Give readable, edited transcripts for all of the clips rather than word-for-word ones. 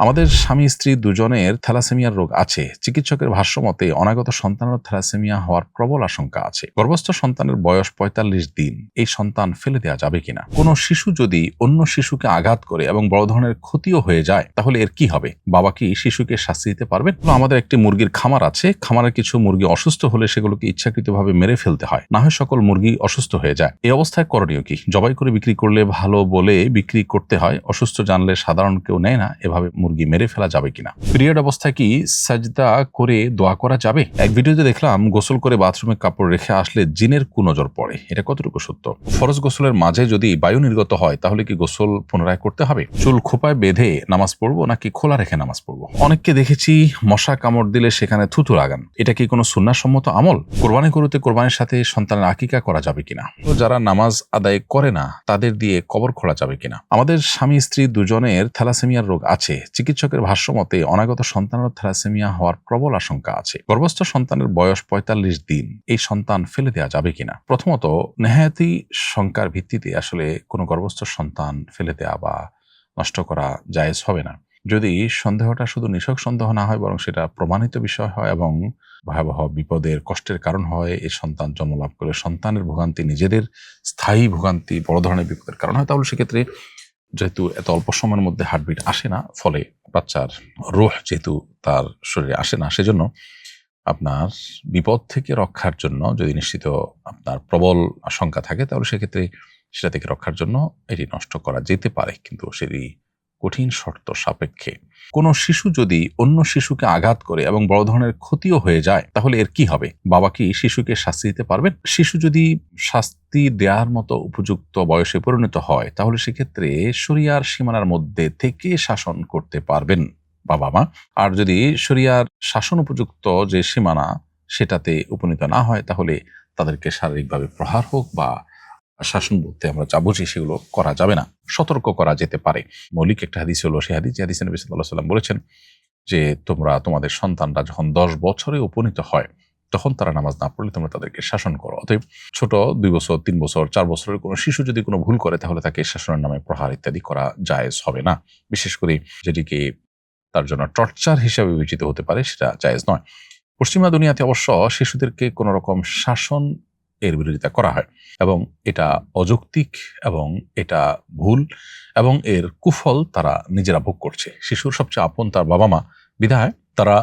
আমাদের স্বামী-স্ত্রী দুজনের থ্যালাসেমিয়ার রোগ আছে। চিকিৎসকের ভাষ্যমতে অনাগত সন্তানেরও থ্যালাসেমিয়া হওয়ার প্রবল আশঙ্কা আছে। গর্ভস্থ সন্তানের বয়স ৪৫ দিন। এই সন্তান ফেলে দেওয়া যাবে কিনা? কোনো শিশু যদি অন্য শিশুকে আঘাত করে এবং বড় ধরনের ক্ষতিও হয়ে যায়, তাহলে এর কি হবে? বাবা কি শিশুকে শাস্তি দিতে পারবেন? আমাদের একটি মুরগির খামার আছে। খামারের কিছু মুরগি অসুস্থ হলে সেগুলোকে ইচ্ছাকৃতভাবে মেরে ফেলতে হয়। না হয় সকল মুরগি অসুস্থ হয়ে যায়। এই অবস্থায় করণীয় কি? জবাই করে বিক্রি করলে ভালো বলে বিক্রি করতে হয়। অসুস্থ জানলে সাধারণ কেউ নেয় না। এভাবে মুরগি মেরে ফেলা যাবে কিনা? পিরিয়ড অবস্থায় কি সাজদা করে দোয়া করা যাবে? এক ভিডিওতে দেখলাম গোসল করে বাথরুমে কাপড় রেখে আসলে জিনের কুনজর পড়ে। এটা কতটুকু সত্য? ফরজ গোসলের মাঝে যদি বায়ু নির্গত হয় তাহলে কি গোসল পুনরায় করতে হবে? চুল খোপায় বেঁধে নামাজ পড়বো নাকি খোলা রেখে নামাজ পড়বো? অনেককে দেখেছি মশা কামড় দিলে সেখানে থুতু লাগান। এটা কি কোনো সুন্নাহসম্মত আমল? কোরবানি গরুতে কোরবানির সাথে সন্তানের আকিকা করা যাবে কিনা? তো যারা নামাজ আদায় করে না তাদের দিয়ে কবর খোঁড়া যাবে কিনা? আমাদের স্বামী স্ত্রী দুজনের থ্যালাসেমিয়ার রোগ আছে। চিকিৎসকের ভাষ্যমতে অনাগত সন্তানেরও থ্যালাসেমিয়া হওয়ার প্রবল আশঙ্কা আছে। গর্ভস্থ সন্তানের বয়স ৪৫ দিন। এই সন্তান ফেলে দেওয়া যাবে কিনা? প্রথমত, নেহায়াতি শঙ্কার ভিত্তিতে আসলে কোনো গর্ভস্থ সন্তান ফেলে দেওয়া বা নষ্ট করা জায়েজ হবে না। যদি সন্দেহটা শুধু নিছক সন্দেহ না হয়, বরং সেটা প্রমাণিত বিষয় হয় এবং ভয়াবহ বিপদের কষ্টের কারণ হয়, এই সন্তান জন্মলাভ করে সন্তানের ভোগান্তি নিজেদের স্থায়ী ভোগান্তি বড় ধরনের বিপদের কারণ হয়, তাহলে সেক্ষেত্রে যেহেতু এত অল্প সময়ের মধ্যে হার্টবিট আসে না, ফলে বাচ্চার রূহ যেহেতু তার শরীরে আসে না, সেজন্য আপনার বিপদ থেকে রক্ষার জন্য যদি নিশ্চিত আপনার প্রবল আশঙ্কা থাকে, তাহলে সেক্ষেত্রে সেটা থেকে রক্ষার জন্য এটি নষ্ট করা যেতে পারে, কিন্তু সেটি কঠিন শর্ত সাপেক্ষে। কোনো শিশু যদি অন্য শিশুকে আঘাত করে এবং বড় ধরনের ক্ষতিও হয়ে যায়, তাহলে এর কি হবে? বাবা কি শিশুকে শাস্তি দিতে পারবেন? শিশু যদি শাস্তি দেওয়ার মতো উপযুক্ত বয়সে পরিণত হয়, তাহলে সেক্ষেত্রে শরিয়ার সীমানার মধ্যে থেকে শাসন করতে পারবেন বাবা মা। আর যদি শরিয়ার শাসন উপযুক্ত যে সীমানা সেটাতে উপনীত না হয়, তাহলে তাদেরকে শারীরিকভাবে প্রহার হোক বা শাসন বলতে আমরা যা বুঝি সেগুলো করা যাবে না, সতর্ক করা যেতে পারে। মৌলিক একটা হাদিস হলো সেই হাদিস, যে হাদিসে নবী সাল্লাল্লাহু আলাইহি ওয়াসাল্লাম বলেছেন যে তোমরা তোমাদের সন্তানরা যখন 10 বছরে উপনীত হয় তখন তারা নামাজ না পড়লে তোমরা তাদেরকে শাসন করো। অতএব ছোট 2 বছর 3 বছর 4 বছরের কোনো শিশু যদি কোনো ভুল করে, তাহলে তাকে শাসনের নামে প্রহার ইত্যাদি করা জায়েজ হবে না। বিশেষ করে যেটিকে তার জন্য টর্চার হিসাবে বিবেচিত হতে পারে, সেটা জায়েজ নয়। পশ্চিমা দুনিয়াতে অবশ্য শিশুদেরকে কোনো রকম শাসন এর বিরোধিতা করা হয় এবং এটা অযৌক্তিক এবং এটা ভুল এবং এর কুফল তারা নিজেরা ভোগ করছে। শিশুর সবচেয়ে আপন তার বাবা মা, বিধায় তারা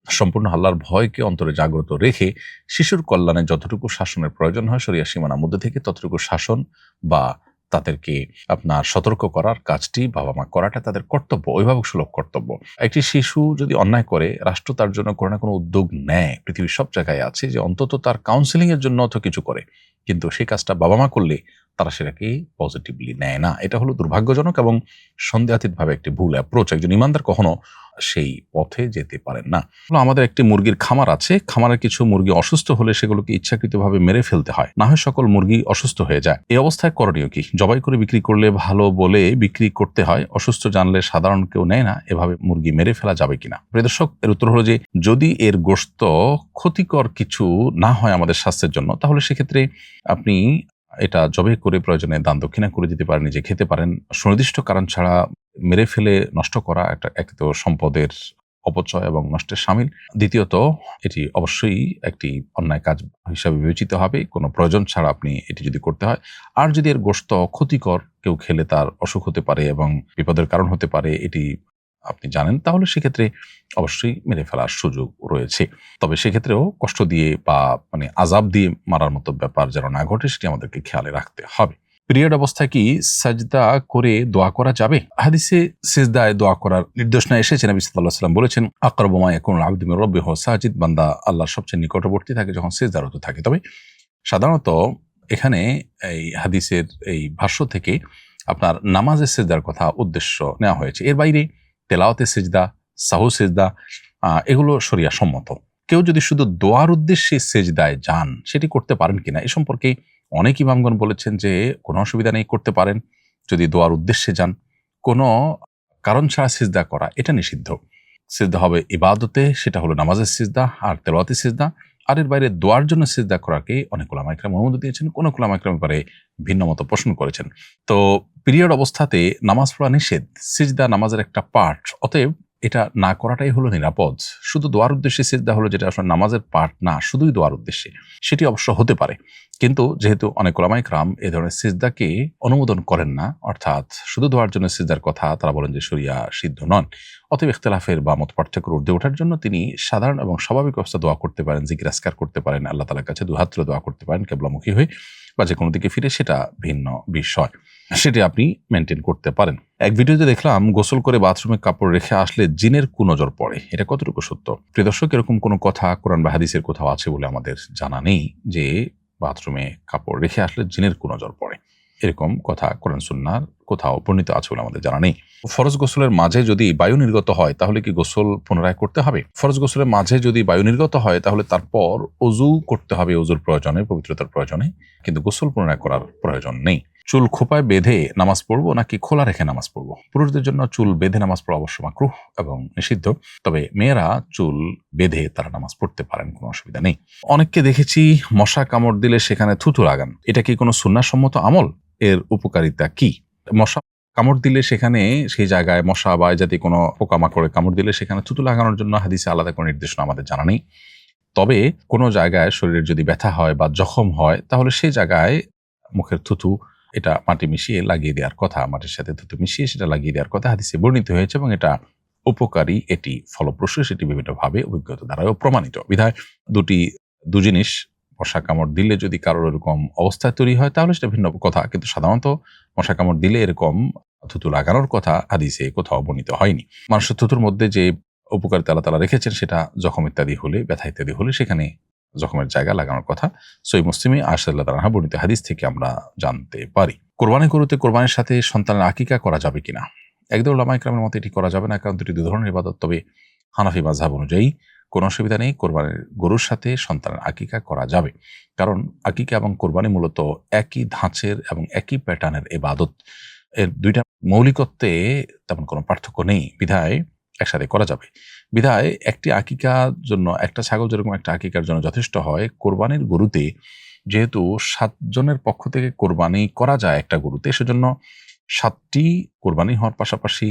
সম্পূর্ণ আল্লাহর ভয়কে অন্তরে জাগ্রত রেখে শিশুর কল্যাণে যতটুকু শাসনের প্রয়োজন হয় শরিয়ার সীমানার মধ্যে থেকে ততটুকু শাসন বা তাদেরকে আপনার সতর্ক করার কাজটি বাবা মা করাটা তাদের কর্তব্য, অভিভাবক সুলভ কর্তব্য। একটি শিশু যদি অন্যায় করে, রাষ্ট্র তার জন্য কোনো না কোনো উদ্যোগ নেয়, পৃথিবীর সব জায়গায় আছে, যে অন্তত তার কাউন্সেলিং এর জন্য তো কিছু করে, কিন্তু সেই কাজটা বাবা মা করলে তারা সেটাকে পজিটিভলি নেয় না। এটা হলো দুর্ভাগ্যজনক এবং সন্দেহাতীতভাবে একটি ভুল অ্যাপ্রোচ। একজন ইমানদার কখনো সেই পথে যেতে পারেন না। আমাদের একটি মুরগির খামার আছে। খামারের কিছু মুরগি অসুস্থ হলে সেগুলোকে ইচ্ছাকৃতভাবে মেরে ফেলতে হয়। না হয় সকল মুরগি অসুস্থ হয়ে যায়। এই অবস্থায় করণীয় কি? জবাই করে বিক্রি করলে ভালো বলে বিক্রি করতে হয়। অসুস্থ জানলে সাধারণ কেউ নেয় না। এভাবে মুরগি মেরে ফেলা যাবে কিনা? প্রিয় দর্শক, এর উত্তর হলো যে যদি এর গোশত ক্ষতিকর কিছু না হয় আমাদের স্বাস্থ্যের জন্য, তাহলে সেক্ষেত্রে আপনি এটা জবাই করে প্রয়োজনে দান দক্ষিণা করে দিতে পারেন, নিজে খেতে পারেন। সুনির্দিষ্ট কারণ ছাড়া মেরে ফেলে নষ্ট করা এক তো সম্পদের অপচয় এবং নষ্টের শামিল। দ্বিতীয়ত, এটি অবশ্যই একটি অন্যায় কাজ হিসাবে বিবেচিত হবে কোনো প্রয়োজন ছাড়া আপনি এটি যদি করতে হয়। আর যদি এর গোশত ক্ষতিকর, কেউ খেলে তার অসুখ হতে পারে এবং বিপদের কারণ হতে পারে, এটি আপনি জানেন, তাহলে সেক্ষেত্রে অবশ্যই মেরে ফেলার সুযোগ রয়েছে। তবে সেক্ষেত্রেও কষ্ট দিয়ে বা আযাব দিয়ে মারার মতো ব্যাপার যেন না ঘটে, সেটি আমাদেরকে খেয়ালে রাখতে হবে। পিরিয়ড অবস্থায় কি সাজদা করে দোয়া করা যাবে? হাদিসে সিজদায় দোয়া করার নির্দেশনা এসেছে। নবী সাল্লাল্লাহু আলাইহি ওয়াসাল্লাম বলেছেন, আকরাবু মা ইয়াকুনুল আবদু মির রাব্বিহি সাজিদ, বান্দা আল্লাহর সবচেয়ে নিকটবর্তী থাকে যখন সিজদারত থাকে। তবে সাধারণত এখানে এই হাদিসের এই ভাষ্য থেকে আপনার নামাজের সিজদার কথা উদ্দেশ্য নেওয়া হয়েছে। এর বাইরে তেলাওয়াতে সিজদা, সাহু সিজদা এগুলো শরিয়া সম্মত। কেউ যদি শুধু দোয়ার উদ্দেশ্যে সিজদায় যান, সেটি করতে পারেন কিনা এ সম্পর্কে অনেক ইমামগণ বলেছেন যে কোনো অসুবিধা নেই, করতে পারেন যদি দোয়ার উদ্দেশ্যে যান। কোনো কারণ ছাড়া সিজদা করা এটা নিষিদ্ধ। সিজদা হবে ইবাদতে, সেটা হলো নামাজের সিজদা আর তেলাওয়াতের সিজদা। আর এর বাইরে দোয়ার জন্য সিজদা করাকে অনেক উলামা ইকরাম অনুমতি দিয়েছেন, কোন উলামা ইকরাম ব্যাপারে ভিন্ন মত পোষণ করেছেন। তো পিরিয়ড অবস্থাতে নামাজ পড়া নিষেধ, সিজদা নামাজের একটা পার্ট। অতএব এটা না করাটাই হলো নিরাপদ। শুধু দোয়ার উদ্দেশ্যে সিজদা হলো যেটা আসলে নামাজের পার্ট না, শুধুই দোয়ার উদ্দেশ্যে, সেটি অবশ্য হতে পারে। কিন্তু যেহেতু অনেক ওলামায়ে কেরাম এ ধরনের সিজদাকে অনুমোদন করেন না, অর্থাৎ শুধু দোয়ার জন্য সিজদার কথা তারা বলেন যে শরিয়া সিদ্ধ নন, অতএব ইখতিলাফের বা মত পার্থক্যের ঊর্ধ্বে ওঠার জন্য তিনি সাধারণ এবং স্বাভাবিক অবস্থা দোয়া করতে পারেন, জিকির আজকার করতে পারেন, আল্লাহ তাআলার কাছে দুহাত তুলে দোয়া করতে পারেন কিবলামুখী হয়ে বা যে কোনো দিকে ফিরে, সেটা ভিন্ন বিষয়, সেটি আপনি মেনটেন করতে পারেন। এক ভিডিওতে দেখলাম গোসল করে বাথরুমে কাপড় রেখে আসলে জিনের কুনজর পড়ে, এটা কতটুকু সত্য? প্রিয় দর্শক, এরকম কোনো কথা কোরআন বা হাদিসের কোথাও আছে বলে আমাদের জানা নেই যে বাথরুমে কাপড় রেখে আসলে জিনের কুনজর পড়ে। এরকম কথা কোরআন সুন্নাহর কোথাও বর্ণিত আছে বলে আমাদের জানা নেই। ফরজ গোসলের মাঝে যদি বায়ু নির্গত হয় তাহলে কি গোসল পুনরায় করতে হবে? ফরজ গোসলের মাঝে যদি বায়ু নির্গত হয় তাহলে তারপর ওযু করতে হবে, ওযুর প্রয়োজনে, পবিত্রতার প্রয়োজনে, কিন্তু গোসল পুনরায় করার প্রয়োজন নেই। চুল খোপায় বেঁধে নামাজ পড়বো নাকি খোলা রেখে নামাজ পড়বো? পুরুষদের জন্য চুল বেঁধে নামাজ পড়া অবশ্য মাকরুহ এবং নিষিদ্ধ, তবে মেয়েরা চুল বেঁধে তারা নামাজ পড়তে পারেন, কোনো অসুবিধা নেই। অনেককে দেখেছি মশা কামড় দিলে সেখানে থুতু লাগান, এটা কি কোনো সুন্নাহসম্মত আমল? এর উপকারিতা কি? মশা কামড় দিলে সেখানে, সেই জায়গায় মশা বা জাতীয় কোনো পোকামাকড়ে কামড় দিলে সেখানে থুতু লাগানোর জন্য হাদিসে আলাদা কোনো নির্দেশনা আমাদের জানা নেই। তবে কোনো জায়গায় শরীরের যদি ব্যথা হয় বা জখম হয় তাহলে সেই জায়গায় মুখের থুতু এটা মাটি মিশিয়ে লাগিয়ে দেওয়ার কথা, মাটির সাথে থুতু মিশিয়ে সেটা লাগিয়ে দেওয়ার কথা হাদিসে বর্ণিত হয়েছে এবং এটা উপকারী, এটি ফলপ্রসূ, সেটি বিভিন্নভাবে অভিজ্ঞতা দ্বারাও প্রমাণিত। বিধায় দু জিনিস, মশা কামড় দিলে যদি কারোর এরকম অবস্থা তৈরি হয় তাহলে সেটা ভিন্ন কথা, কিন্তু সাধারণত মশা কামড় দিলে এরকম থুতু লাগানোর কথা হাদিসে কোথাও বর্ণিত হয়নি। মানুষের থুতুর মধ্যে যে উপকারিতা আল্লাহ তাআলা রেখেছেন সেটা জখম ইত্যাদি হলে, ব্যথা ইত্যাদি হলে সেখানে জখমের জায়গা লাগানোর কথা সহিহ মুসলিমে আয়েশা রাদিয়াল্লাহু তাআলা বর্ণিত হাদিস থেকে আমরা জানতে পারি। কোরবানি গরুতে কোরবানির সাথে সন্তানের আকিকা করা যাবে কিনা? একদল উলামায়ে কেরামের মতে এটি করা যাবে না, কারণ দুটি দু ধরনের ইবাদত। তবে হানাফি মাযহাব অনুযায়ী কোনো অসুবিধা নেই, কোরবানির গরুর সাথে সন্তানের আকিকা করা যাবে, কারণ আকিকা এবং কোরবানি মূলত একই ধাঁচের এবং একই প্যাটার্নের ইবাদত। এর দুইটা মৌলিকত্বে তেমন কোনো পার্থক্য নেই, বিধায় একসাথে করা যাবে। বিধায় একটি আকিকার জন্য, একটা ছাগল যেরকম একটা আকিকার জন্য যথেষ্ট হয়, কোরবানির গরুতে যেহেতু 7 জনের পক্ষ থেকে কোরবানি করা যায় একটা গরুতে, সেজন্য 7টি কোরবানি হওয়ার পাশাপাশি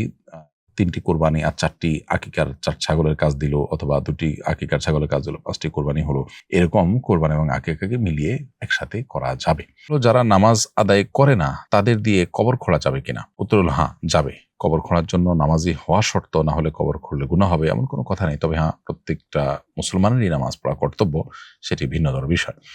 3টি কোরবানি আর 4টি আকিকার, 4 ছাগলের কাজ দিল, অথবা 2টি আকিকার ছাগলের কাজ দিল, 5টি কোরবানি হলো, এরকম কোরবানি এবং আকিকাকে মিলিয়ে একসাথে করা যাবে। যারা নামাজ আদায় করে না তাদের দিয়ে কবর খোঁড়া যাবে কিনা? উত্তর হলো হ্যাঁ, যাবে। কবর খোঁড়ার জন্য নামাজি হওয়া শর্ত, না হলে কবর খুঁড়লে গুনাহ হবে এমন কোনো কথা নেই। তবে হ্যাঁ, প্রত্যেকটা মুসলমানেরই নামাজ পড়া কর্তব্য, সেটি ভিন্নতর বিষয়।